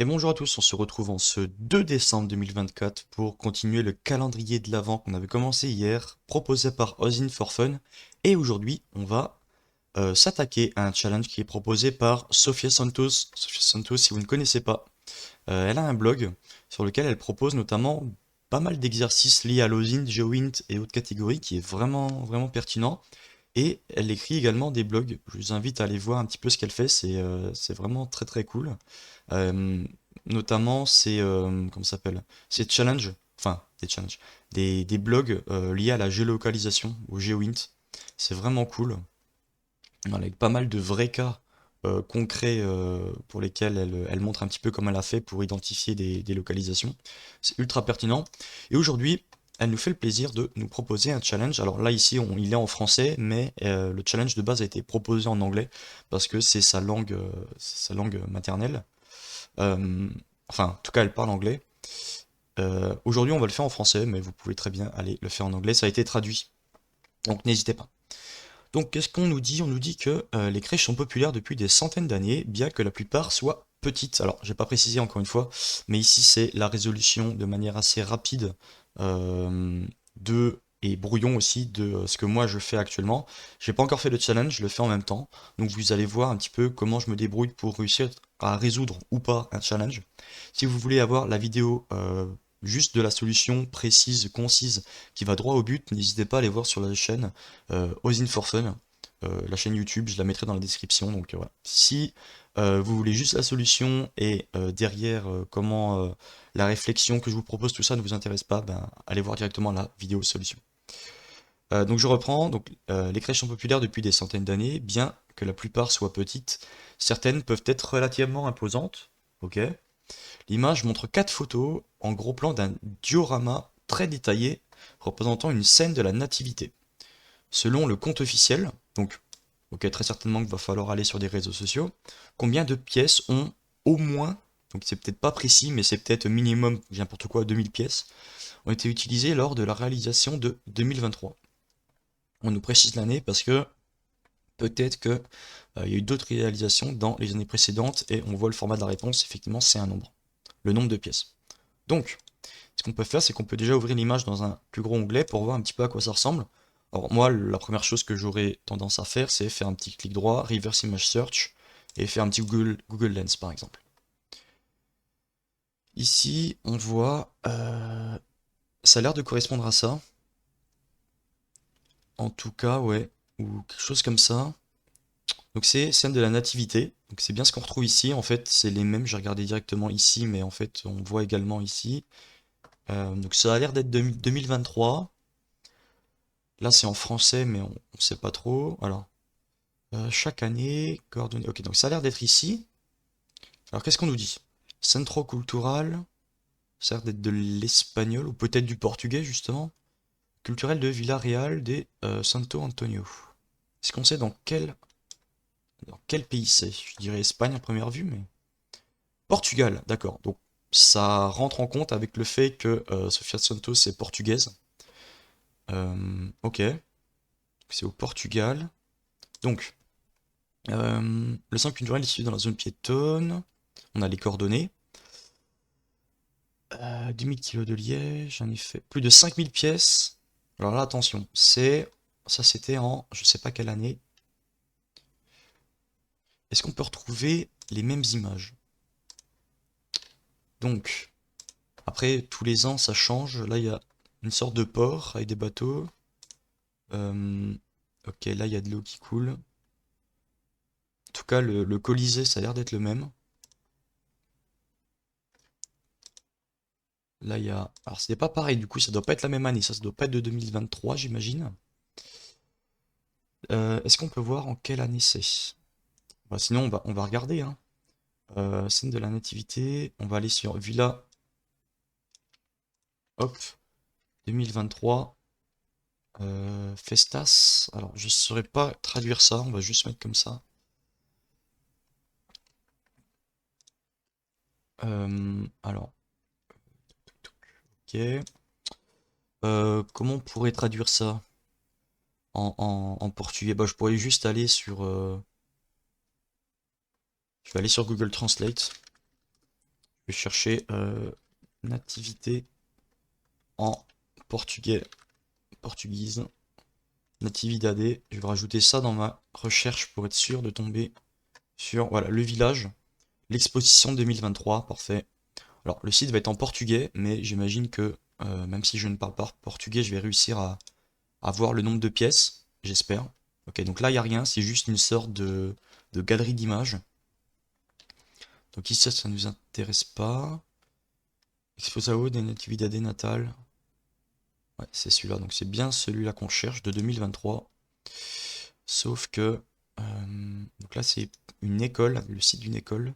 Et bonjour à tous, on se retrouve en ce 2 décembre 2024 pour continuer le calendrier de l'Avent qu'on avait commencé hier, proposé par Ozin for Fun. Et aujourd'hui, on va s'attaquer à un challenge qui est proposé par Sofia Santos. Sofia Santos, si vous ne connaissez pas, elle a un blog sur lequel elle propose notamment pas mal d'exercices liés à l'Ozin, GeoInt et autres catégories qui est vraiment pertinent. Et elle écrit également des blogs. Je vous invite à aller voir un petit peu ce qu'elle fait, c'est vraiment très cool. Euh, Notamment, comment ça s'appelle? C'est challenge, enfin des challenges, des blogs liés à la géolocalisation, au GeoInt. C'est vraiment cool. Voilà, avec pas mal de vrais cas concrets pour lesquels elle montre un petit peu comment elle a fait pour identifier des localisations. C'est ultra pertinent. Et aujourd'hui, elle nous fait le plaisir de nous proposer un challenge. Alors là, ici, il est en français, mais le challenge de base a été proposé en anglais parce que c'est sa langue maternelle. Euh, enfin, en tout cas, elle parle anglais. Aujourd'hui, on va le faire en français, mais vous pouvez très bien aller le faire en anglais. Ça a été traduit, donc n'hésitez pas. Donc, qu'est-ce qu'on nous dit? On nous dit que les crèches sont populaires depuis des centaines d'années, bien que la plupart soient petites. Alors, je vais pas préciser encore une fois, mais ici, c'est la résolution de manière assez rapide euh, et brouillon aussi de ce que moi je fais actuellement. J'ai pas encore fait le challenge, je le fais en même temps. Donc, vous allez voir un petit peu comment je me débrouille pour réussir à résoudre ou pas un challenge. Si vous voulez avoir la vidéo juste de la solution précise, concise, qui va droit au but, n'hésitez pas à aller voir sur la chaîne Ozin for Fun, la chaîne YouTube, je la mettrai dans la description. Donc voilà. Si vous voulez juste la solution et derrière comment la réflexion que je vous propose, tout ça ne vous intéresse pas, ben, allez voir directement la vidéo solution. Donc je reprends. Donc les crèches sont populaires depuis des centaines d'années, bien que la plupart soient petites. Certaines peuvent être relativement imposantes. Ok. L'image montre quatre photos en gros plan d'un diorama très détaillé représentant une scène de la nativité. Selon le compte officiel, donc ok, très certainement qu'il va falloir aller sur des réseaux sociaux, combien de pièces ont au moins, donc c'est peut-être pas précis, mais c'est peut-être minimum, n'importe quoi, 2000 pièces, ont été utilisées lors de la réalisation de 2023. On nous précise l'année parce que peut-être que il y a eu d'autres réalisations dans les années précédentes et on voit le format de la réponse, effectivement c'est un nombre, le nombre de pièces. Donc, ce qu'on peut faire, c'est qu'on peut déjà ouvrir l'image dans un plus gros onglet pour voir un petit peu à quoi ça ressemble. Alors moi, la première chose que j'aurais tendance à faire, c'est faire un petit clic droit, reverse image search, et faire un petit Google Lens par exemple. Ici, on voit, ça a l'air de correspondre à ça. En tout cas, ouais, ou quelque chose comme ça. Donc c'est scène de la nativité. Donc c'est bien ce qu'on retrouve ici. En fait, c'est les mêmes. J'ai regardé directement ici, mais en fait, on voit également ici. Donc ça a l'air d'être 2023. Là, c'est en français, mais on ne sait pas trop. Alors, chaque année, coordonnées. Ok, donc ça a l'air d'être ici. Alors, qu'est-ce qu'on nous dit? Centro Cultural, ça a l'air d'être de l'espagnol, ou peut-être du portugais, justement. Culturel de Villarreal de Santo Antonio. Est-ce qu'on sait dans quel pays c'est? Je dirais Espagne à première vue, mais... Portugal, d'accord. Donc, ça rentre en compte avec le fait que Sofia Santos est portugaise. Ok, c'est au Portugal. Donc, le centre culturel est situé dans la zone piétonne. On a les coordonnées. 10 000 kilos de liège, j'en ai fait plus de 5000 pièces. Alors là, attention, ça c'était en, je sais pas quelle année. Est-ce qu'on peut retrouver les mêmes images? Donc, après, tous les ans, ça change. Là, il y a une sorte de port avec des bateaux. Euh, ok, là, il y a de l'eau qui coule. En tout cas, le Colisée, ça a l'air d'être le même. Là, il y a... Alors, c'est pas pareil, du coup, ça doit pas être la même année. Ça doit pas être de 2023, j'imagine. Est-ce qu'on peut voir en quelle année c'est? Bah, sinon, on va regarder, hein. Scène de la nativité, on va aller sur Villa, hop, 2023, Festas. Alors, je ne saurais pas traduire ça, on va juste mettre comme ça. Alors, ok. Comment on pourrait traduire ça en portugais? Bah, je pourrais juste aller sur, je vais aller sur Google Translate. Je vais chercher nativité en portugais, portuguese, natividade. Je vais rajouter ça dans ma recherche pour être sûr de tomber sur voilà, le village, l'exposition 2023, parfait. Alors le site va être en portugais, mais j'imagine que même si je ne parle pas portugais, je vais réussir à voir le nombre de pièces, j'espère. Ok, donc là il n'y a rien, c'est juste une sorte de galerie d'images. Donc ici ça ne nous intéresse pas. Exposao des Natividades natales. Ouais, c'est celui-là, donc c'est bien celui-là qu'on cherche de 2023. Sauf que donc là c'est une école, le site d'une école.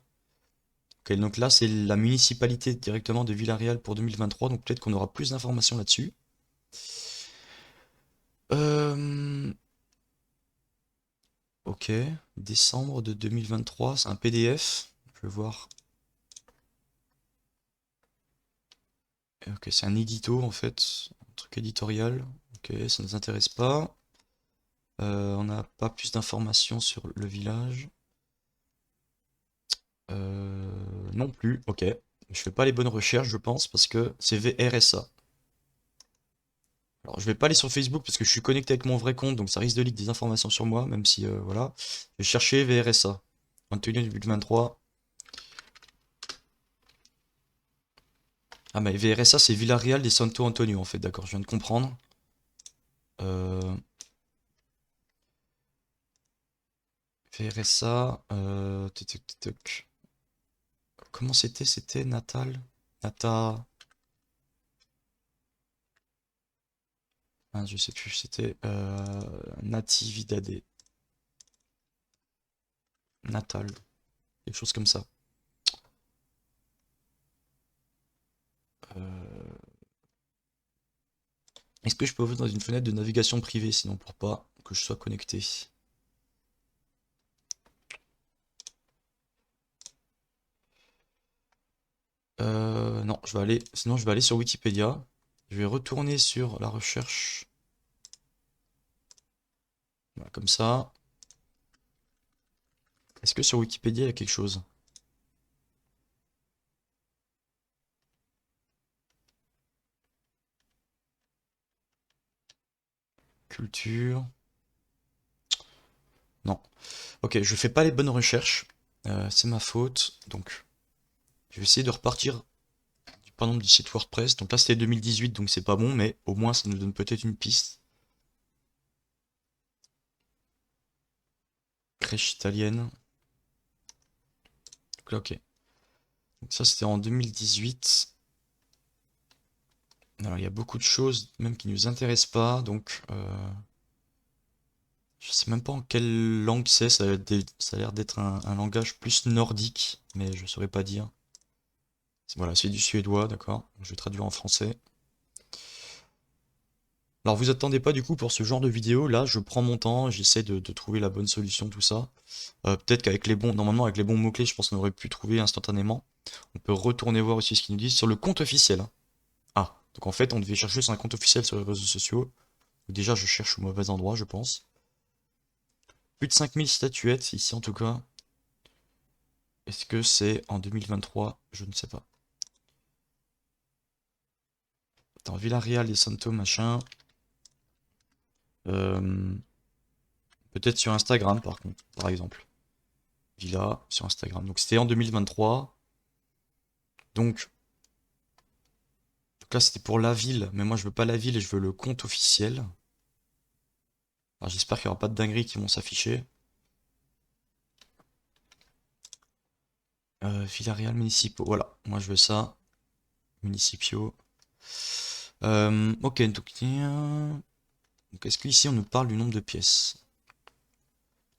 Ok, donc là c'est la municipalité directement de Villarreal pour 2023, donc peut-être qu'on aura plus d'informations là-dessus. Euh, ok, décembre de 2023, c'est un PDF. Je vais voir. Ok, c'est un édito en fait, un truc éditorial. Ok, ça ne nous intéresse pas. On n'a pas plus d'informations sur le village. Non plus, ok. Je fais pas les bonnes recherches, je pense, parce que c'est VRSA. Alors, je vais pas aller sur Facebook parce que je suis connecté avec mon vrai compte, donc ça risque de leak des informations sur moi, même si, voilà. Je vais chercher VRSA. Antonio 2023. Ah, mais VRSA, c'est Villarreal de Santo Antonio, en fait, d'accord, je viens de comprendre. Euh, VRSA, comment c'était? C'était Natal? Nata... Ah, je sais plus, c'était Natividade. Natal. Quelque chose comme ça. Euh, Est-ce que je peux ouvrir dans une fenêtre de navigation privée, sinon pour pas que je sois connecté? Non, sinon je vais aller sur Wikipédia. Je vais retourner sur la recherche. Voilà, comme ça. Est-ce que sur Wikipédia il y a quelque chose? Culture. Non. Ok, je fais pas les bonnes recherches. C'est ma faute. Donc, je vais essayer de repartir par exemple du site WordPress. Donc là c'était 2018, donc c'est pas bon, mais au moins ça nous donne peut-être une piste. Crèche italienne. Donc là, ok. Donc ça c'était en 2018. Alors il y a beaucoup de choses même qui nous intéressent pas, donc je sais même pas en quelle langue c'est, ça a l'air d'être un langage plus nordique, mais je saurais pas dire. Voilà, c'est du suédois, d'accord. Je vais traduire en français. Alors vous attendez pas du coup pour ce genre de vidéo, là je prends mon temps, j'essaie de trouver la bonne solution, tout ça. Peut-être qu'avec les bons, normalement avec les bons mots-clés, je pense qu'on aurait pu trouver instantanément. On peut retourner voir aussi ce qu'ils nous disent sur le compte officiel, hein. Ah, donc en fait on devait chercher sur un compte officiel sur les réseaux sociaux. Déjà je cherche au mauvais endroit, je pense. Plus de 5000 statuettes ici en tout cas. Est-ce que c'est en 2023? Je ne sais pas. Attends, Villarreal et Santo machin. Euh, Peut-être sur Instagram par contre, par exemple. Villa sur Instagram. Donc c'était en 2023. Donc là c'était pour la ville, mais moi je veux pas la ville et je veux le compte officiel. Alors j'espère qu'il n'y aura pas de dingueries qui vont s'afficher. Villarreal municipaux. Voilà, moi je veux ça. Municipio. Ok, donc est-ce qu'ici on nous parle du nombre de pièces?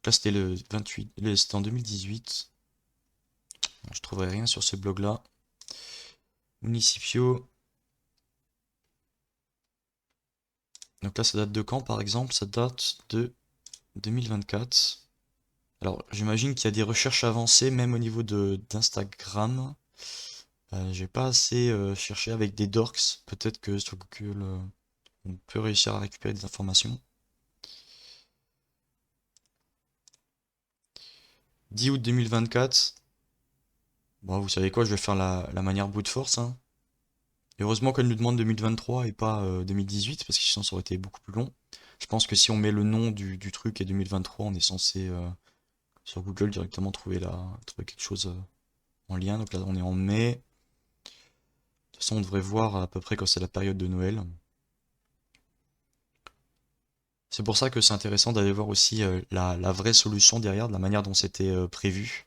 Là c'était le 28, c'était en 2018. Je trouverai rien sur ce blog-là. Municipio. Donc là, ça date de quand, par exemple? Ça date de 2024. Alors, j'imagine qu'il y a des recherches avancées, même au niveau d'Instagram. J'ai pas assez cherché avec des dorks. Peut-être que sur Google, on peut réussir à récupérer des informations. 10 août 2024. Bon, vous savez quoi, je vais faire la manière brute force, hein. Et heureusement qu'elle nous demande 2023 et pas 2018, parce que sinon ça aurait été beaucoup plus long. Je pense que si on met le nom du truc et 2023, on est censé sur Google directement trouver quelque chose en lien. Donc là, on est en mai. De toute façon, on devrait voir à peu près quand c'est la période de Noël. C'est pour ça que c'est intéressant d'aller voir aussi la vraie solution derrière, de la manière dont c'était prévu.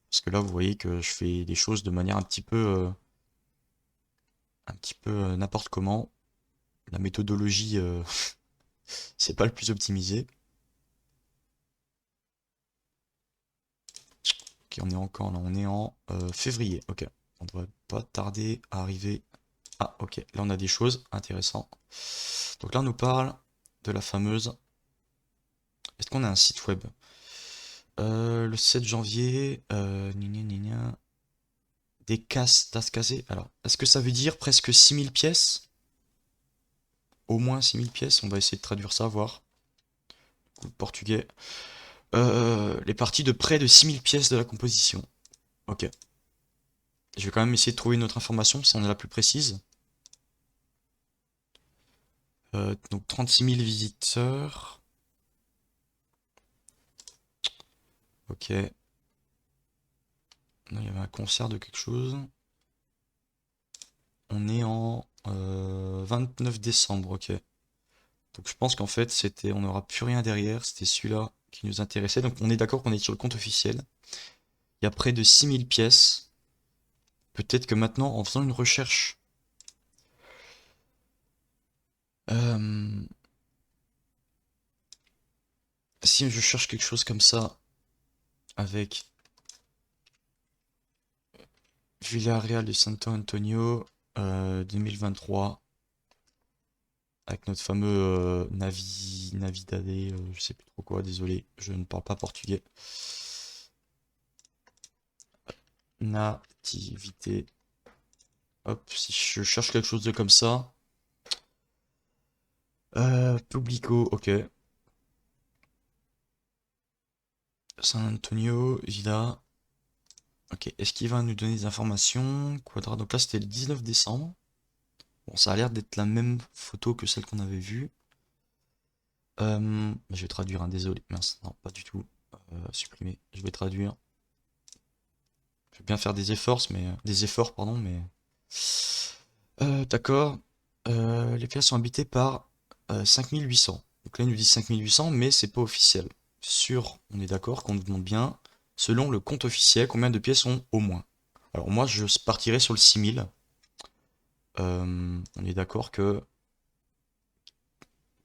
Parce que là, vous voyez que je fais des choses de manière un petit peu n'importe comment. La méthodologie, c'est pas le plus optimisé. Ok, on est encore là, on est en février. Ok, on devrait pas tarder à arriver. Ah, ok, là on a des choses intéressantes. Donc là, on nous parle de la fameuse. Est-ce qu'on a un site web? Le 7 janvier, gna gna gna gna. Des casses, das casées. Alors, est-ce que ça veut dire presque 6000 pièces? Au moins 6000 pièces, on va essayer de traduire ça, voir. Le portugais. Les parties de près de 6000 pièces de la composition. Ok. Je vais quand même essayer de trouver une autre information, si on est la plus précise. Donc 36 000 visiteurs. Ok. Non, il y avait un concert de quelque chose. On est en 29 décembre, ok. Donc je pense qu'en fait, on n'aura plus rien derrière, c'était celui-là qui nous intéressait. Donc on est d'accord qu'on est sur le compte officiel. Il y a près de 6000 pièces. Peut-être que maintenant, en faisant une recherche, euh, si je cherche quelque chose comme ça, avec Villarreal de Santo Antonio 2023, avec notre fameux Navidade, je sais plus trop quoi, désolé, je ne parle pas portugais. Nativité. Hop, si je cherche quelque chose de comme ça. Publico, ok. San Antonio, Villa. Ok, est-ce qu'il va nous donner des informations? Quadra, donc là c'était le 19 décembre. Bon, ça a l'air d'être la même photo que celle qu'on avait vue. Je vais traduire, hein, désolé. Mince, non, pas du tout. Supprimer. Je vais traduire. Je vais bien faire des efforts, pardon, mais. D'accord. Les pièces sont habitées par 5800. Donc là, il nous dit 5800, mais c'est pas officiel. On est d'accord qu'on nous demande bien, selon le compte officiel, combien de pièces sont au moins. Alors moi, je partirais sur le 6000. On est d'accord que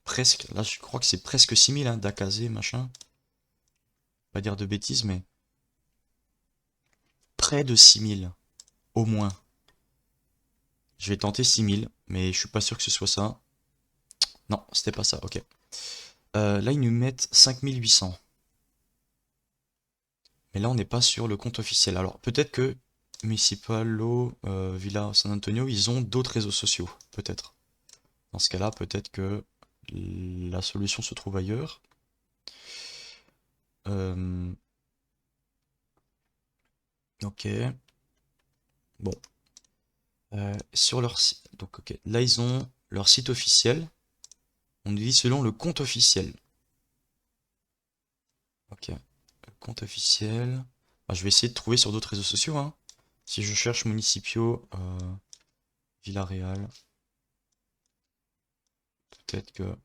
presque, là je crois que c'est presque 6000, hein, d'Akazé, machin. Pas dire de bêtises, mais près de 6000, au moins. Je vais tenter 6000, mais je suis pas sûr que ce soit ça. Non, c'était pas ça, ok. Là, ils nous mettent 5800. Mais là, on n'est pas sur le compte officiel. Alors, peut-être que Municipalo, Villa San Antonio, ils ont d'autres réseaux sociaux. Peut-être. Dans ce cas-là, peut-être que la solution se trouve ailleurs. Euh, ok. Bon. Sur leur site. Donc, ok. Là, ils ont leur site officiel. On nous dit selon le compte officiel. Ok. Le compte officiel. Ah, je vais essayer de trouver sur d'autres réseaux sociaux, hein. Si je cherche Municipio, Villarreal, peut-être que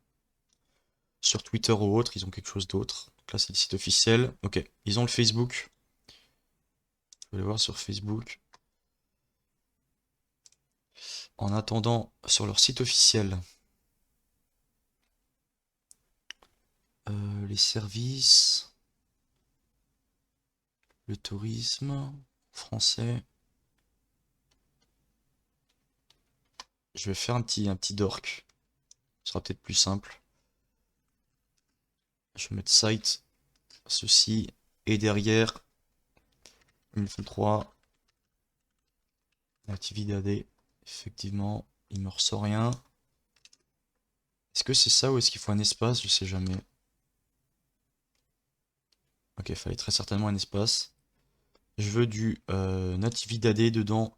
sur Twitter ou autre, ils ont quelque chose d'autre. Donc là, c'est le site officiel. Ok, ils ont le Facebook. Je vais aller voir sur Facebook. En attendant, sur leur site officiel, les services, le tourisme, français. Je vais faire un petit dork. Ce sera peut-être plus simple. Je vais mettre site, ceci, et derrière, 1023, activité. Effectivement, il me ressort rien. Est-ce que c'est ça ou est-ce qu'il faut un espace? Je sais jamais. Ok, il fallait très certainement un espace. Je veux du Natividad dedans.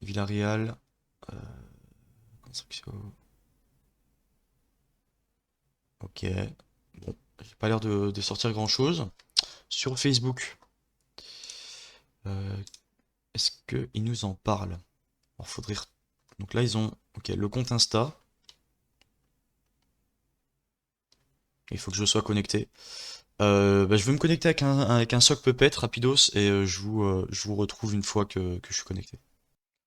Villarreal. euh, construction. Ok. Bon, j'ai pas l'air de sortir grand-chose. Sur Facebook, euh, est-ce qu'ils nous en parlent? Alors, donc là, ils ont ok, le compte Insta. Il faut que je sois connecté. Bah, je vais me connecter avec un sock Puppet rapidos et je vous retrouve une fois que je suis connecté.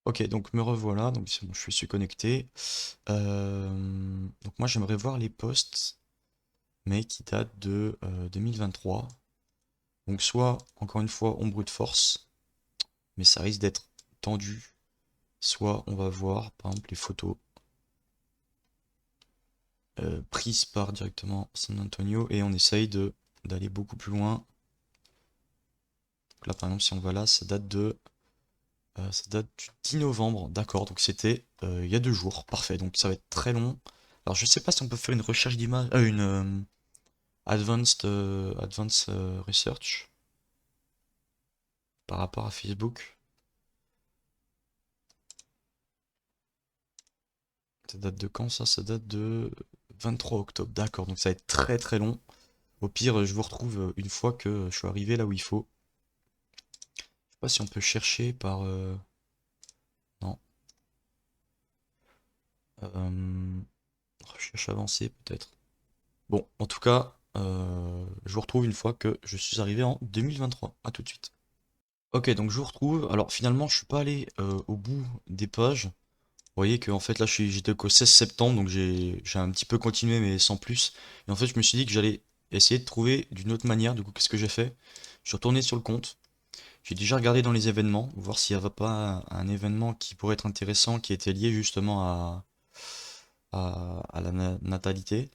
Ok, donc me revoilà, donc c'est bon, je suis connecté. Donc moi j'aimerais voir les posts, mais qui datent de 2023. Donc soit, encore une fois, on brute force, mais ça risque d'être tendu. Soit on va voir, par exemple, les photos prises par directement San Antonio et on essaye d'aller beaucoup plus loin. Donc là, par exemple, si on va là, ça date du 10 novembre, d'accord, donc c'était il y a 2 jours, parfait, donc ça va être très long. Alors je sais pas si on peut faire une recherche d'image, une advanced research par rapport à Facebook. Ça date de quand ça? Ça date de 23 octobre, d'accord, donc ça va être très très long. Au pire, je vous retrouve une fois que je suis arrivé là où il faut. Je sais pas si on peut chercher par... non. Recherche avancée peut-être. Bon, en tout cas, je vous retrouve une fois que je suis arrivé en 2023. À tout de suite. Ok, donc je vous retrouve. Alors finalement, je suis pas allé au bout des pages. Vous voyez que en fait là, j'étais qu'au 16 septembre, donc j'ai un petit peu continué, mais sans plus. Et en fait, je me suis dit que j'allais essayer de trouver d'une autre manière. Du coup, qu'est-ce que j'ai fait? Je suis retourné sur le compte. J'ai déjà regardé dans les événements, voir s'il n'y avait pas un événement qui pourrait être intéressant, qui était lié justement à la natalité.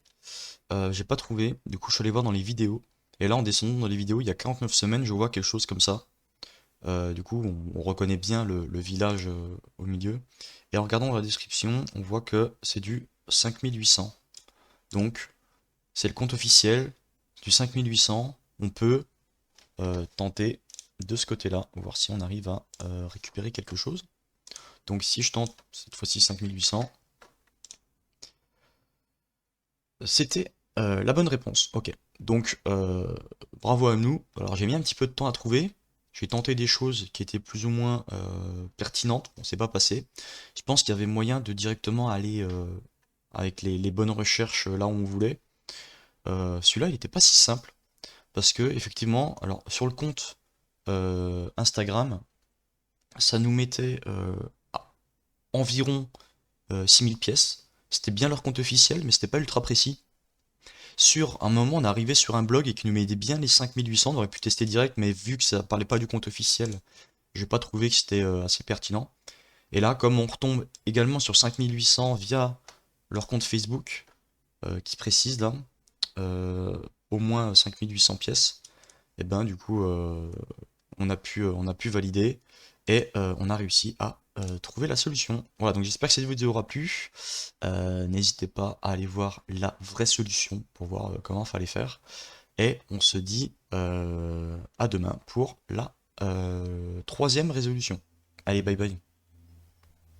J'ai pas trouvé, du coup je suis allé voir dans les vidéos. Et là en descendant dans les vidéos, il y a 49 semaines, je vois quelque chose comme ça. Du coup on reconnaît bien le village au milieu. Et en regardant la description, on voit que c'est du 5800. Donc c'est le compte officiel du 5800. On peut tenter de ce côté-là, voir si on arrive à récupérer quelque chose. Donc si je tente cette fois-ci 5800, c'était la bonne réponse. Ok. Donc, bravo à nous. Alors, j'ai mis un petit peu de temps à trouver. J'ai tenté des choses qui étaient plus ou moins pertinentes. On s'est pas passé. Je pense qu'il y avait moyen de directement aller avec les bonnes recherches là où on voulait. Celui-là, il n'était pas si simple. Parce que, effectivement, alors, sur le compte Instagram, ça nous mettait à environ 6000 pièces. C'était bien leur compte officiel, mais c'était pas ultra précis. Sur un moment, on est arrivé sur un blog et qui nous mettait bien les 5800, on aurait pu tester direct, mais vu que ça parlait pas du compte officiel, j'ai pas trouvé que c'était assez pertinent. Et là, comme on retombe également sur 5800 via leur compte Facebook, qui précise là, euh, au moins 5800 pièces, et ben du coup, on a pu valider et on a réussi à trouver la solution. Voilà, donc j'espère que cette vidéo aura plu. N'hésitez pas à aller voir la vraie solution pour voir comment fallait faire. Et on se dit à demain pour la troisième résolution. Allez, bye bye.